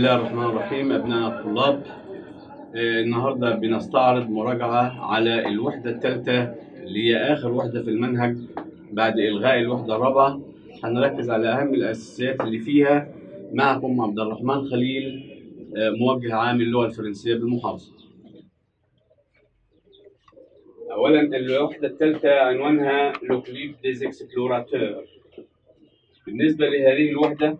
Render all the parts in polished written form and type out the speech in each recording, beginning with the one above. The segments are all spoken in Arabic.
الله الرحمن الرحيم. أبناء الطلاب، النهاردة بنستعرض مراجعة على الوحدة الثالثة اللي هي آخر وحدة في المنهج بعد إلغاء الوحدة الرابعة. هنركز على أهم الأساسيات اللي فيها. معكم عبد الرحمن خليل، موجه عام اللغة الفرنسية بالمحافظة. أولا الوحدة الثالثة عنوانها لو كليب ديز إكسبلوراتور. بالنسبة لهذه الوحدة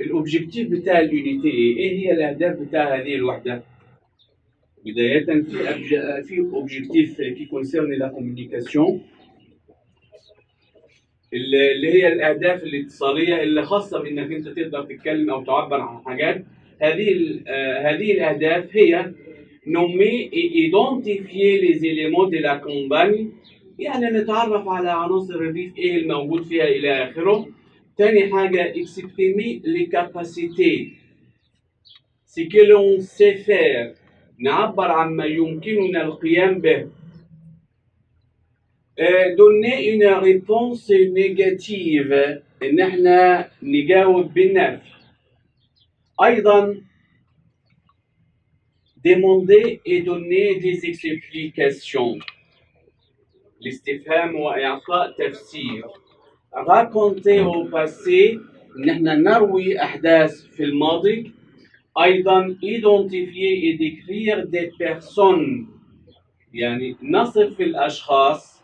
الأوبجيكتيف بتاع اليونيتي إيه هي الأهداف بتاع هذه الوحدة؟ بداية في أوبجيكتيف كي كونسيرني لا كوميونيكاسيون اللي هي الأهداف الاتصالية اللي خاصة بإنك أنت تقدر تتكلم أو تعبر عن حاجات. هذه الأهداف هي nommer et identifier les éléments de la campagne، يعني نتعرف على عناصر الريف إيه الموجود فيها إلى آخره. تاني حاجة exprimer les capacités ce que l'on sait faire، نعبر عما يمكننا القيام به. donner une réponse négative، إن احنا نجاوب بالنفي. أيضا demander et donner des explications، الاستفهام وإعطاء تفسير. raconter au passé، إن احنا نروي أحداث في الماضي. أيضا identifier et décrire des personnes، يعني نصف الأشخاص.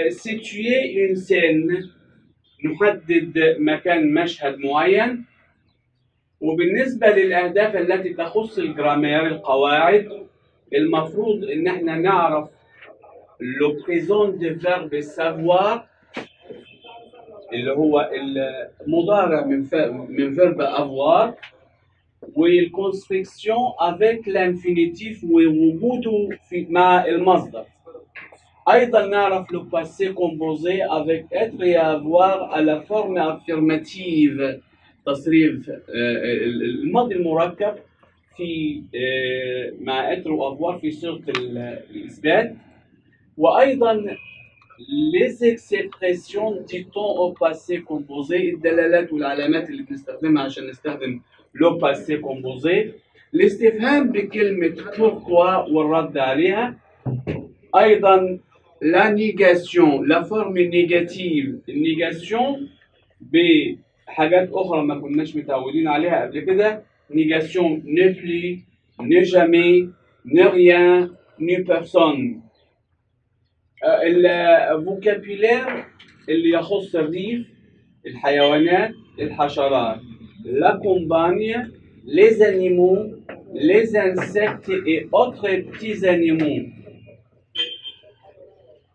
situer une scène، نحدد مكان مشهد معين. وبالنسبة للأهداف التي تخص الجرامير القواعد، المفروض إن احنا نعرف le présent de verbe savoir اللي هو المضارع من verbe avoir، والconstruction avec l'infinitif ووجوده مع المصدر. أيضا نعرف le passé composé avec être et avoir à la forme affirmative، تصريف الماضي المركب في مع être و avoir في صيغة الإثبات. وأيضا les expressions du temps au passé composé، الدلالات والعلامات اللي بنستخدمها عشان نستخدم le passé composé. الاستفهام بكلمة pourquoi والرد عليها. أيضا la négation، la forme négative. النيجاسيون بحاجات أخرى ما كناش متعودين عليها قبل كده. négation ne plus، ne jamais، ne rien، ne personne. الفوكابيلير اللي يخص الريف، الحيوانات، الحشرات. la campagne، les animaux، les insectes et autres petits animaux.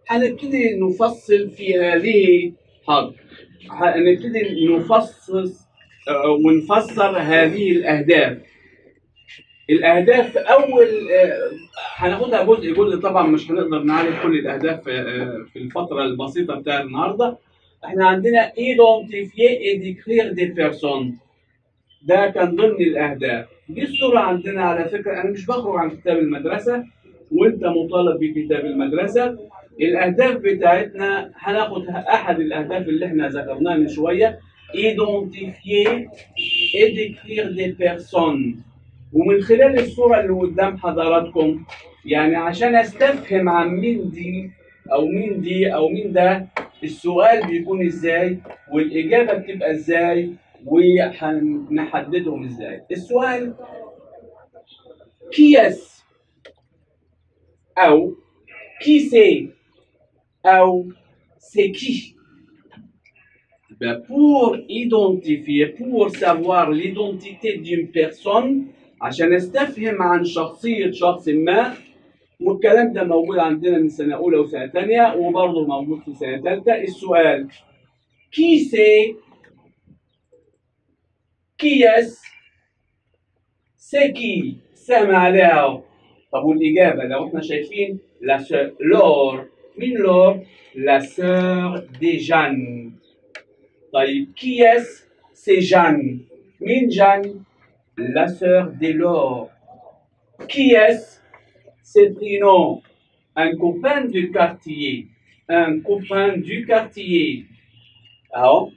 هنبتدي نفصل في هذه هنبتدي نفصص ونفسر هذه الأهداف. الأهداف أول هناخدها جزء طبعا، مش هنقدر نعرف كل الأهداف في الفترة البسيطة بتاع النهاردة. احنا عندنا identifier et décrire des personnes، ده كان ضمن الأهداف. دي الصورة عندنا. على فكرة أنا مش بخرج عن كتاب المدرسة وأنت مطالب بكتاب المدرسة. الأهداف بتاعتنا هناخد أحد الأهداف اللي احنا ذكرناها من شوية، identifier et décrire des personnes. ومن خلال الصورة اللي قدام حضراتكم، يعني عشان استفهم عن مين دي أو مين دي أو مين ده، السؤال بيكون إزاي والإجابة بتبقى إزاي وهنحددهم إزاي. السؤال qui est أو qui c'est أو c'est qui. Pour identifier، pour savoir l'identité d'une personne، عشان استفهم عن شخصية شخص ما. والكلام ده موجود عندنا من سنة أولى وسنة تانية وبرضه موجود في سنة تالتة. السؤال qui c'est، qui est، c'est qui، سامع عليها. طب والإجابة لو احنا شايفين la sœur لور، مين لور؟ la sœur de Jeanne. طيب qui est؟ c'est Jeanne. مين Jeanne؟ la sœur de Laure. Qui est? C'est Bruno, un copain du quartier. un copain du quartier. أهو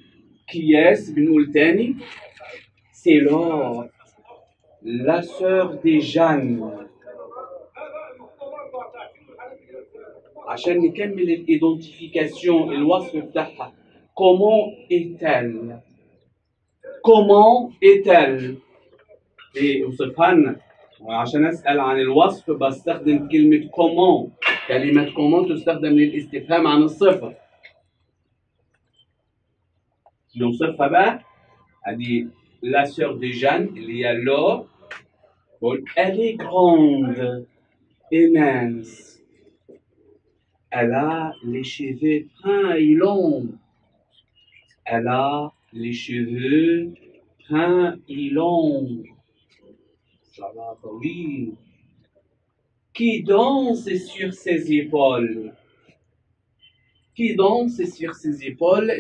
كياس بنقول تاني. C'est Laure, la sœur de Jeanne. عشان نكمل الإيدنتيفيكاسيون الوصف بتاعها. Comment est-elle؟ Comment est-elle؟ بيوصفها لنا. وعشان أسأل عن الوصف بستخدم كلمة comment. كلمة comment تستخدم للاستفهام عن الصفة. نوصفها بقى. هذه la sœur de Jeanne اللي هي Laure. Elle est grande et mince. Elle a les cheveux bruns et longs. Elle a les cheveux bruns et longs. شعرها طويل. Qui danse sur ses épaules. Qui danse sur ses épaules.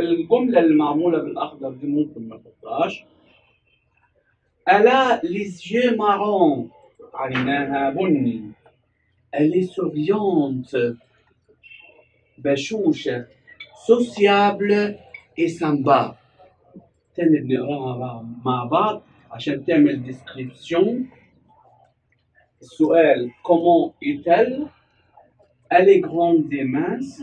الجملة المعمولة بالأخضر دي ممكن ما تحطهاش. Elle a les yeux marrons. عيناها بني. Elle est souriante. بشوشة. sociable et sympa. تاني بنقراها مع بعض عشان تعمل description. السؤال comment est-elle? Elle est grande et mince.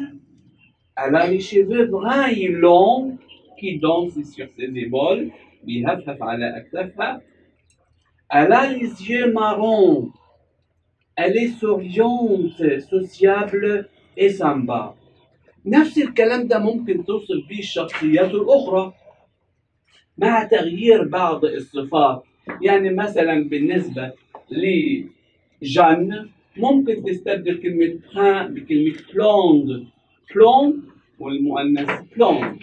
Elle a les cheveux bruns et longs qui dansent sur ses épaules. بيهفهف على أكتافها. Elle a les yeux marrons. Elle est souriante, sociable et sympa. نفس الكلام ده ممكن توصف به الشخصيات الأخرى مع تغيير بعض الصفات. يعني مثلا بالنسبة لجان ممكن تستبدل كلمة بران بكلمة بلوند. بلوند والمؤنث بلوند.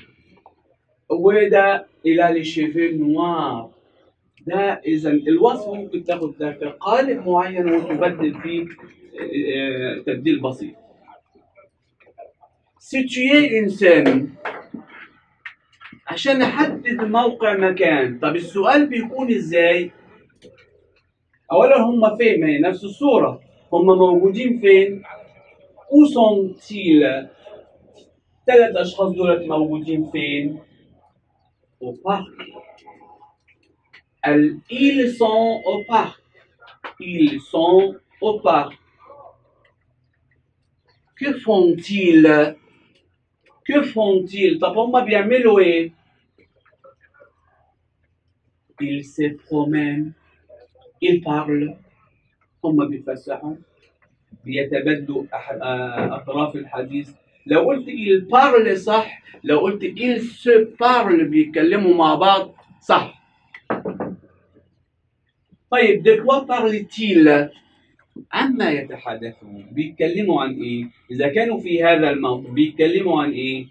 وده إلى لي شيفي نوار. ده إذا الوصف ممكن تاخد ده كقالب معين وتبدل فيه تبديل بسيط. situer une scène عشان احدد موقع مكان. طب السؤال بيكون ازاي؟ اولا هم فين؟ ما هي نفس الصوره. هم موجودين فين؟ où sont-ils؟ ثلاث اشخاص دولت موجودين فين؟ au parc. ils sont au parc. ils sont au parc. que font-ils؟ que font-ils؟ طب هم بيعملوا ايه؟ ils se promènent. ils parlent. هم بيفسحوا بيتبادلوا أطراف الحديث. لو قلت il parle صح. لو قلت il se parle بيتكلموا مع بعض صح. طيب de quoi parle-t-il؟ عما يتحدثون. بيتكلموا عن إيه؟ إذا كانوا في هذا الموقف بيتكلموا عن إيه؟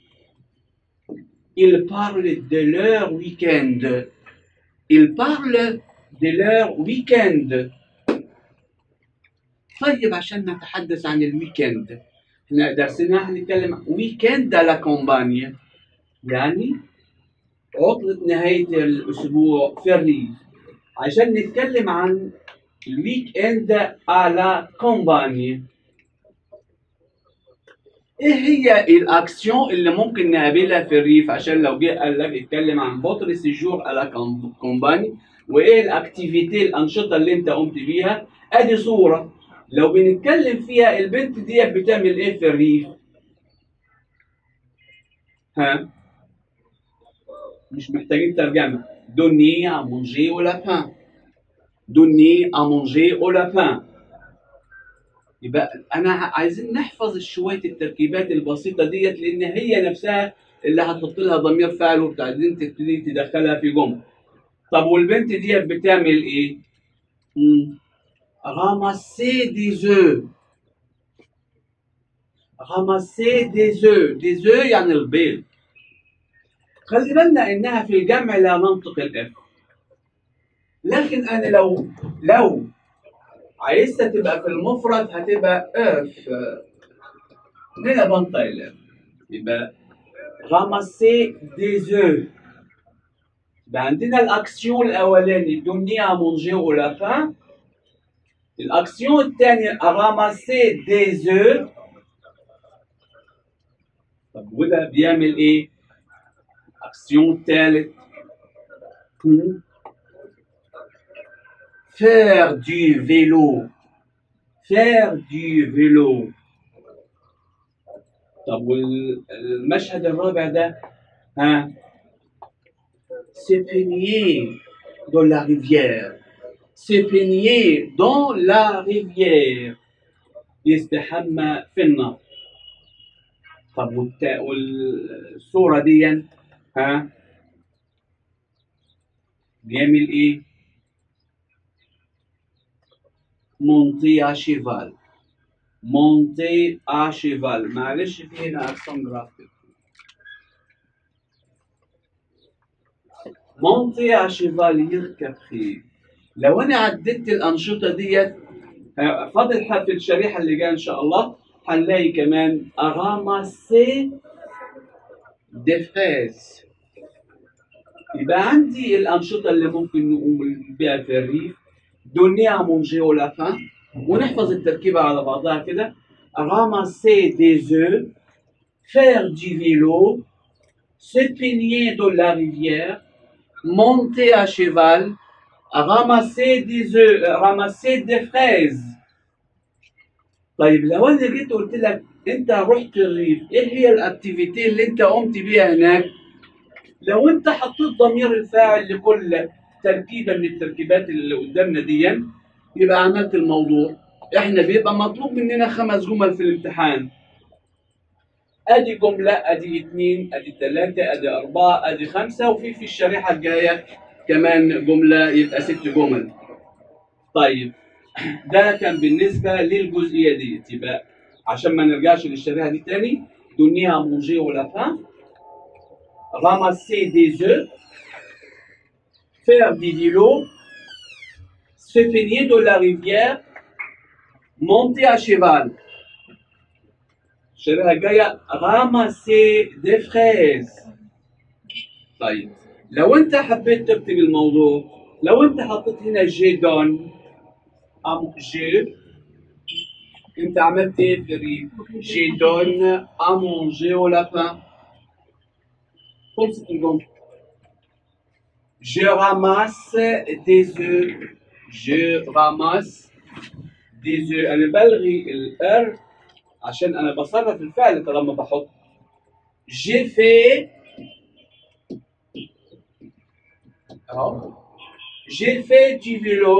ils parlent de leur week-end. ils parlent de leur week-end. طيب عشان نتحدث عن الويكند احنا درسنا هنتكلم ويكند على كومبانيا يعني عطلة نهاية الأسبوع فيري. عشان نتكلم عن الويك اند على كومبانيا ايه هي الاكسيون اللي ممكن نقابلها في الريف؟ عشان لو جه قال لك اتكلم عن فوتر سيجور على كومباني وايه الاكتيفيتي الانشطه اللي انت قمت بيها. ادي صوره لو بنتكلم فيها البنت دي بتعمل ايه في الريف؟ ها مش محتاجين ترجمه. دوني à manger au lapin. دوني à manger au lapin. يبقى انا عايزين نحفظ شويه التركيبات البسيطه ديت لان هي نفسها اللي هتحط لها ضمير فاعل وبعدين تبتدي تدخلها في جمله. طب والبنت ديت بتعمل ايه؟ ramasser des œufs. ramasser des œufs. des œufs يعني البيض. خلي بالنا انها في الجمع لا منطق الاف. لكن انا لو عايزها تبقى في المفرد هتبقى اف. هنا بنطق الاف. يبقى ramasser des œufs. يبقى عندنا الاكسيون الاولاني donner à manger au lapin. الاكسيون الثانيه ramasser des œufs. وده بيعمل ايه؟ اكسيون ثالث. faire du vélo. faire du vélo. طب والمشهد الرابع ده ها؟ se baigner dans la rivière. se baigner dans la rivière. يستحمى في النهر. طب والصورة دي ها؟ بيعمل ايه؟ monter à cheval. monter à cheval. معلش في هنا اكسون جرافيك. monter à cheval يركب خيل. لو انا عديت الانشطه ديت فاضل في الشريحه اللي جايه ان شاء الله هنلاقي كمان ramasser des fraises. يبقى عندي الانشطه اللي ممكن نقوم بها في الريف. donner à manger au lapin. ونحفظ التركيبه على بعضها كده. ramasser des œufs. faire du vélo. se baigner dans la rivière. monter à cheval. ramasser des œufs. ramasser des fraises. طيب لو انا جيت قلت لك انت رحت الريف، ايه هي الاكتيفيتي اللي انت قمت بيها هناك؟ لو انت حطيت ضمير الفاعل لكل تركيبه من التركيبات اللي قدامنا دي يبقى عملت الموضوع. احنا بيبقى مطلوب مننا 5 جمل في الامتحان. ادي جمله، ادي 2، ادي 3، ادي 4، ادي 5، وفي الشريحه الجايه كمان جمله، يبقى 6 جمل. طيب ده كان بالنسبه للجزئيه دي. يبقى عشان ما نرجعش للشريحه دي تاني. donner à manger au lapin. ramasser des œufs. faire du vélo. se baigner dans la rivière. monter à cheval. الشريحه الجايه ramasser des fraises. طيب لو انت حبيت تكتب الموضوع، لو انت حطيت هنا جي دون جي، انت عملت ايه في الريف؟ جي دون ا مونجي او لابان. خلصت الجمله. je ramasse des œufs. je ramasse des œufs. انا بلغي الار عشان انا بصرف الفعل طالما بحط. j'ai fait j'ai fait du vélo.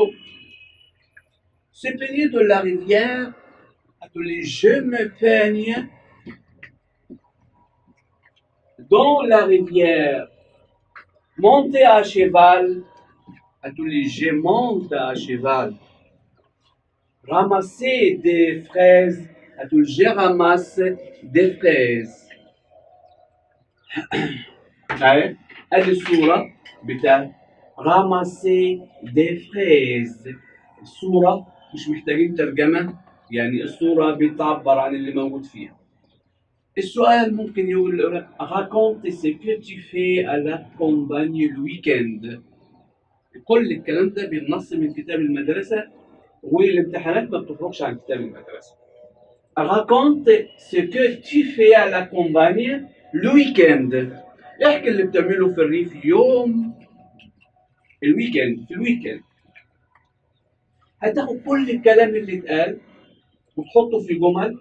se baigner de la rivière. je me baigne dans la rivière. monter à cheval. je monte à cheval. ramasser des fraises. je ramasse des fraises. ادي الصورة بتاع ramasser des fraises. الصورة مش محتاجين ترجمة، يعني الصورة بتعبر عن اللي موجود فيها. السؤال ممكن يقول لك raconte ce que tu fais à la campagne le week-end. كل الكلام ده بالنص من كتاب المدرسة، والامتحانات ما بتخرجش عن كتاب المدرسة. raconte ce que tu fais à la campagne le week-end. احكي اللي بتعمله في الريف يوم الويكند. في الويكند هتاخد كل الكلام اللي اتقال وتحطه في جمل.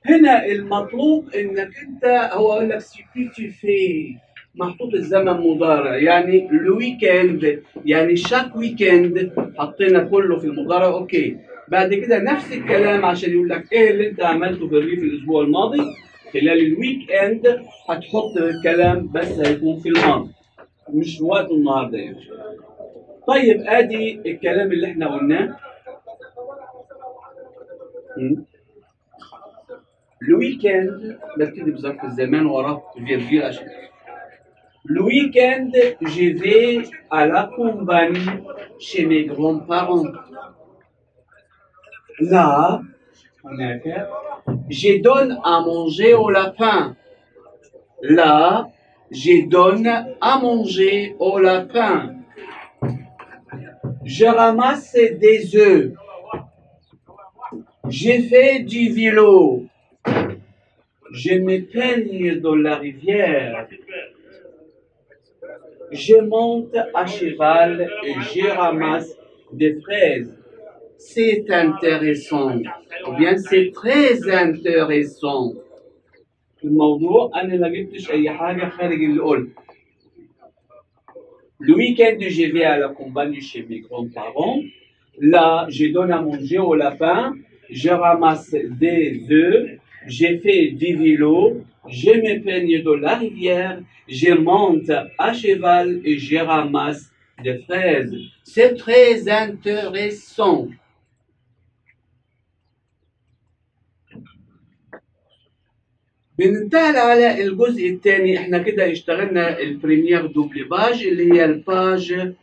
هنا المطلوب انك انت هو يقول لك سي في محطوط الزمن مضارع، يعني الويكند، يعني شاك ويكند حطينا كله في المضارع. اوكي، بعد كده نفس الكلام عشان يقول لك ايه اللي انت عملته في الريف الاسبوع الماضي. خلال الويك اند هتحط الكلام بس هيكون في الماضي مش وقت النهارده يعني. طيب ادي الكلام اللي احنا قلناه. Le week-end, بكتب ظرف الزمان وراه فيرجيل عشان le week-end je vais à la campagne chez mes grands-parents. Là, هناك je donne à manger au lapin. Là, je donne à manger au lapin. Je ramasse des œufs. Je fais du vélo. Je me baigne dans la rivière. Je monte à cheval et je ramasse des fraises. C'est intéressant. Ou bien c'est très intéressant. الموضوع أنا ما جبتش أي حاجة خارج اللي قلت. Le week-end, je vais à la campagne chez mes grands-parents. Là, je donne à manger au lapin. Je ramasse des œufs. Je fais du vélo. Je me baigne dans la rivière. Je monte à cheval et je ramasse des fraises. C'est très intéressant. بننتقل على الجزء الثاني. احنا كده اشتغلنا البريمير دوبل باج اللي هي الباج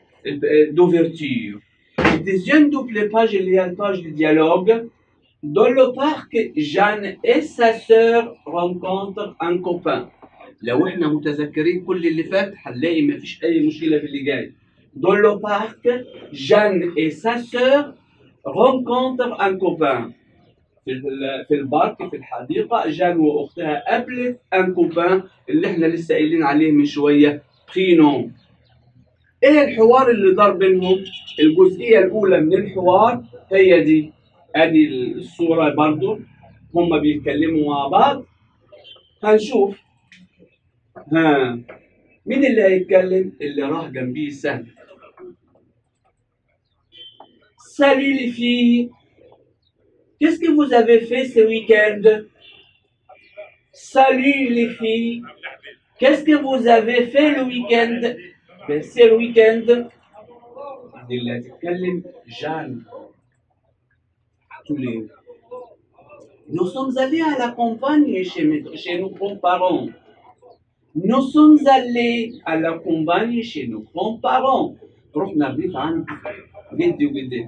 دوفرتير. الديزيام دوبل باج اللي هي الباج دي ديالوج. Dans le parc, Jeanne et sa sœur rencontrent un copain. لو احنا متذكرين كل اللي فات هنلاقي مفيش أي مشكلة في اللي جاي. Dans le parc, Jeanne et sa sœur rencontrent un copain. في البارك في الحديقة جان وأختها قابلت ان كوبان اللي احنا لسه قايلين عليه من شوية برينوم. ايه الحوار اللي دار بينهم؟ الجزئية الأولى من الحوار هي دي. ادي الصورة برضو هما بيتكلموا مع بعض. هنشوف مين اللي هيتكلم؟ اللي راح جنبيه سهل. Salut les filles. Qu'est-ce que vous avez fait ce week-end? Salut les filles. Qu'est-ce que vous avez fait le week-end? Ben, c'est le week-end. اللي هتتكلم جان. Tous les. Nous sommes allés à la campagne chez nos grands-parents. Nous sommes allés à la campagne chez nos grands-parents. رحنا الريف عند جدي وجدتي.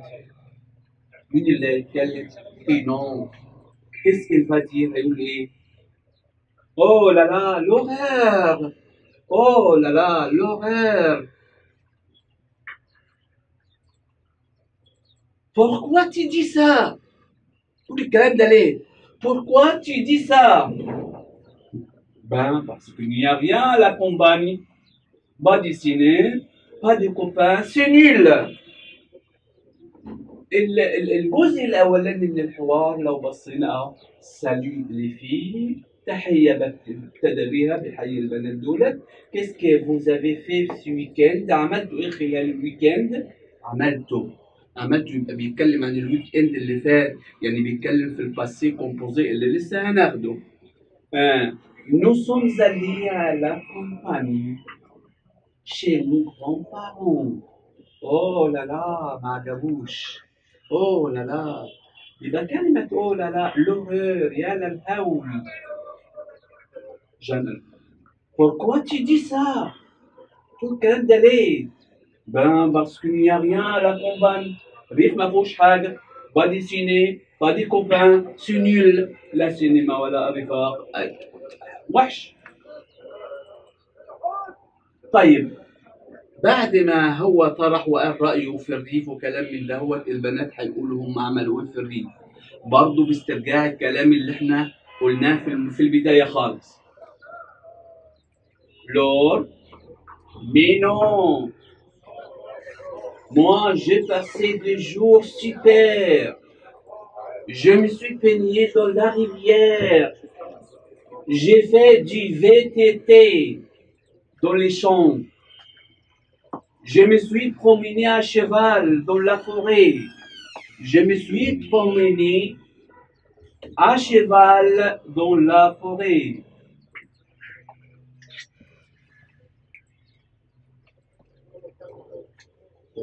مين اللي هيتكلم؟ non. Qu'est-ce qu'il va dire? هيقول ايه؟ Oh là là, l'horreur! Oh là là, l'horreur! Pourquoi tu dis ça? Pourquoi tu dis ça? Ben, parce qu'il n'y a rien à la campagne. Pas de ciné, pas de copains, c'est nul. الجزء الأولاني من الحوار لو بصينا سالو لي في تحية ابتدى بيها بحي البنات دولت. Qu'est-ce que vous avez fait ce week-end؟ عملتوا ايه خلال الويكند؟ عملتوا يبقى بيتكلم عن الويك اند اللي فات، يعني بيتكلم في الباسي كومبوزي اللي لسه هناخده. Nous sommes allés à la campagne chez nos grands-parents. Oh là là ما عجبوش. Oh là là. يبقى كلمة oh là là l'horreur يا للهول. جنرال. Pourquoi tu dis ça? tout الكلام ده ليه؟ Ben parce qu'il n'y a rien à la campagne. ريف ما فيهوش حاجة. pas de ciné, pas de copains, c'est nul. لا سينما ولا رفاق. وحش. طيب بعد ما هو طرح وقال رأيه في الريف وكلام من دهوت، البنات هيقولوا هم عملوا ايه في الريف. برضه باسترجاع الكلام اللي احنا قلناه في البداية خالص. لور mais non. Moi j'ai passé des jours super. Je me suis baigné dans la rivière. J'ai fait du VTT dans les champs. Je me suis promené à cheval dans la forêt. Je me suis promené à cheval dans la forêt.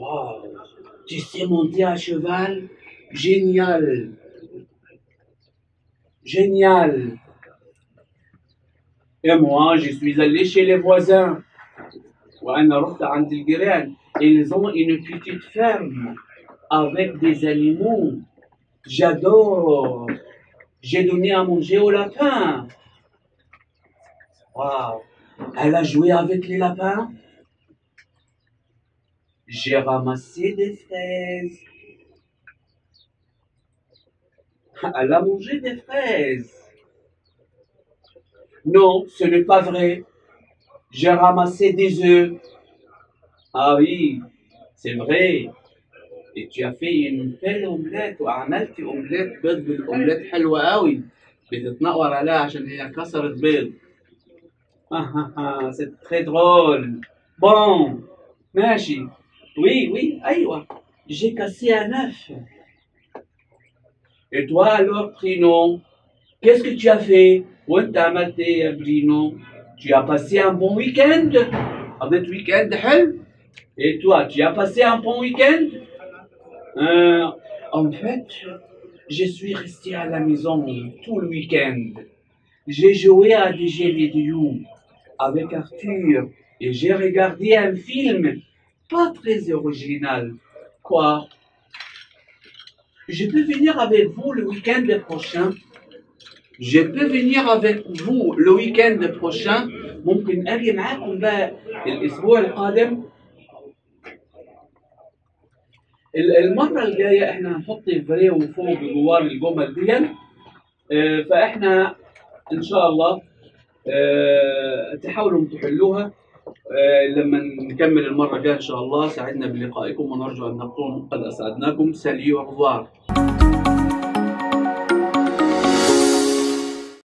Wow, tu sais monter à cheval? Génial. Génial. Et moi, je suis allé chez les voisins. وأنا رحت عند الجيران. Ils ont une petite ferme avec des animaux. J'adore. J'ai donné à manger aux lapins. Waouh. Elle a joué avec les lapins. J'ai ramassé des fraises. Elle a mangé des fraises. Non, ce n'est pas vrai. J'ai ramassé des œufs. Ah oui, c'est vrai. Et tu as fait une belle omelette وعملت اومليت بيض بالاومليت حلوه قوي بتتنقر عليها عشان هي كسرت بيض. c'est très drôle. Bon, ماشي. Oui, oui, أيوة. J'ai cassé un œuf. Et toi alors, Trino, qu'est-ce que tu as fait? وانت عملت ايه يا برينو? Tu as passé un bon week-end? قضيت week-end حلو؟ Et toi, tu as passé un bon week-end? En fait, je suis resté à la maison tout le week-end. J'ai joué à des jeux vidéo avec Arthur et j'ai regardé un film pas très original. Quoi? Je peux venir avec vous le week-end prochain? Je peux venir avec vous le week-end prochain. ممكن أجي معاكم بقى الأسبوع القادم. المرة الجاية احنا هنحط فريو فوق جوار الجمل دي. فاحنا ان شاء الله تحاولوا تحلوها لما نكمل المرة الجاية ان شاء الله. سعدنا بلقائكم ونرجو ان نكون قد اسعدناكم. ساليو، au revoir.